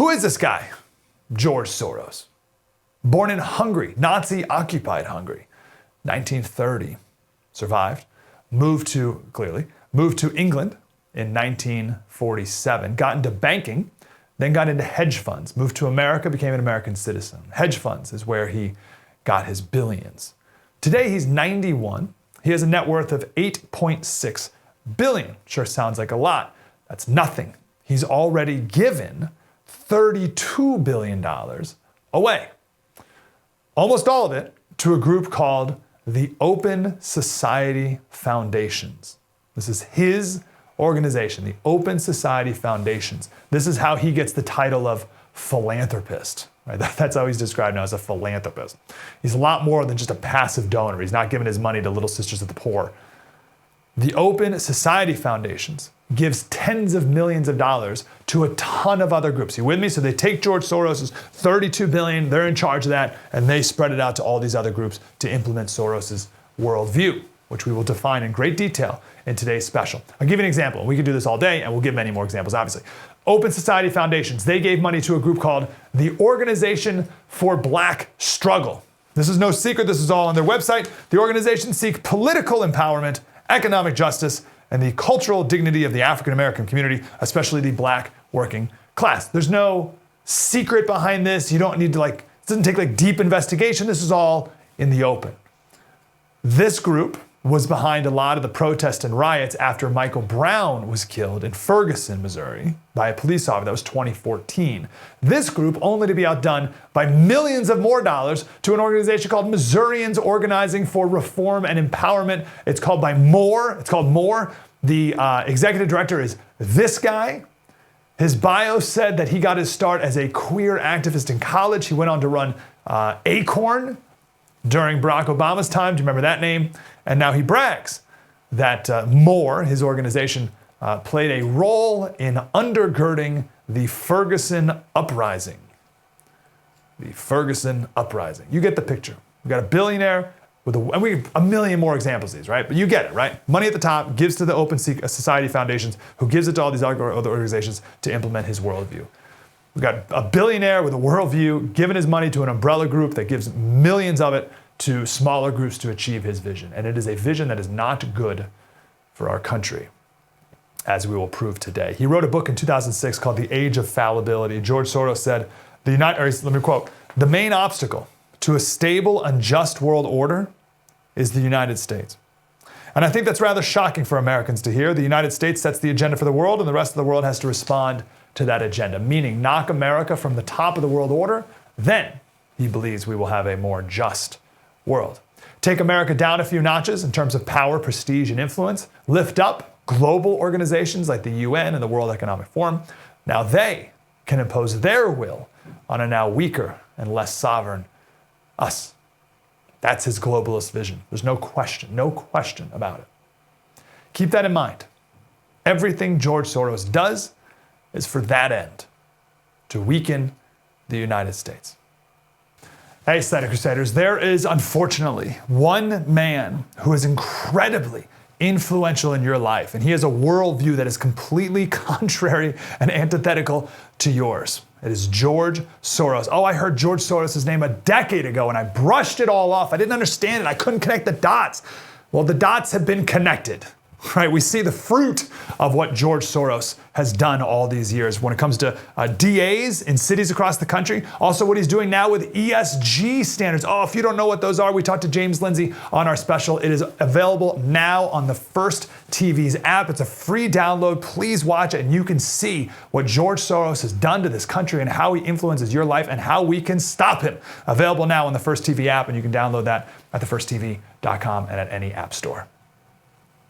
Who is this guy? George Soros. Born in Hungary, Nazi-occupied Hungary, 1930. Survived. Moved to England in 1947. Got into banking, then got into hedge funds. Moved to America, became an American citizen. Hedge funds is where he got his billions. Today he's 91. He has a net worth of $8.6 billion. Sure sounds like a lot. That's nothing. He's already given $32 billion away. Almost all of it to a group called the Open Society Foundations. This is his organization, the Open Society Foundations. This is how he gets the title of philanthropist. Right? That's how he's described now, as a philanthropist. He's a lot more than just a passive donor. He's not giving his money to Little Sisters of the Poor. The Open Society Foundations gives tens of millions of dollars to a ton of other groups. You with me? So they take George Soros's $32 billion, they're in charge of that, and they spread it out to all these other groups to implement Soros's worldview, which we will define in great detail in today's special. I'll give you an example. We could do this all day, and we'll give many more examples, obviously. Open Society Foundations, they gave money to a group called the Organization for Black Struggle. This is no secret, this is all on their website. The organization seeks political empowerment, economic justice, and the cultural dignity of the African American community, especially the black working class. There's no secret behind this. You don't need to it doesn't take deep investigation. This is all in the open. This group was behind a lot of the protests and riots after Michael Brown was killed in Ferguson, Missouri, by a police officer. That was 2014. This group only to be outdone by millions of more dollars to an organization called Missourians Organizing for Reform and Empowerment. It's called MORE. The executive director is this guy. His bio said that he got his start as a queer activist in college. He went on to run Acorn during Barack Obama's time. Do you remember that name? And now he brags that MORE, his organization, played a role in undergirding the Ferguson uprising. The Ferguson uprising. You get the picture. We've got a billionaire with a million more examples of these, right? But you get it, right? Money at the top, gives to the Open Society Foundations, who gives it to all these other organizations to implement his worldview. We've got a billionaire with a worldview giving his money to an umbrella group that gives millions of it to smaller groups to achieve his vision. And it is a vision that is not good for our country, as we will prove today. He wrote a book in 2006 called The Age of Fallibility. George Soros said, let me quote, "The main obstacle to a stable and just world order is the United States." And I think that's rather shocking for Americans to hear. The United States sets the agenda for the world, and the rest of the world has to respond to that agenda, meaning knock America from the top of the world order, then he believes we will have a more just world. Take America down a few notches in terms of power, prestige, and influence. Lift up global organizations like the UN and the World Economic Forum. Now they can impose their will on a now weaker and less sovereign us. That's his globalist vision. There's no question about it. Keep that in mind. Everything George Soros does is for that end, to weaken the United States. Hey, Slater Crusaders, there is unfortunately one man who is incredibly influential in your life, and he has a worldview that is completely contrary and antithetical to yours. It is George Soros. Oh, I heard George Soros' name a decade ago and I brushed it all off. I didn't understand it. I couldn't connect the dots. Well, the dots have been connected. Right, we see the fruit of what George Soros has done all these years when it comes to DAs in cities across the country. Also what he's doing now with ESG standards. Oh, if you don't know what those are, we talked to James Lindsay on our special. It is available now on the First TV's app. It's a free download. Please watch it and you can see what George Soros has done to this country and how he influences your life and how we can stop him. Available now on the First TV app, and you can download that at thefirsttv.com and at any app store.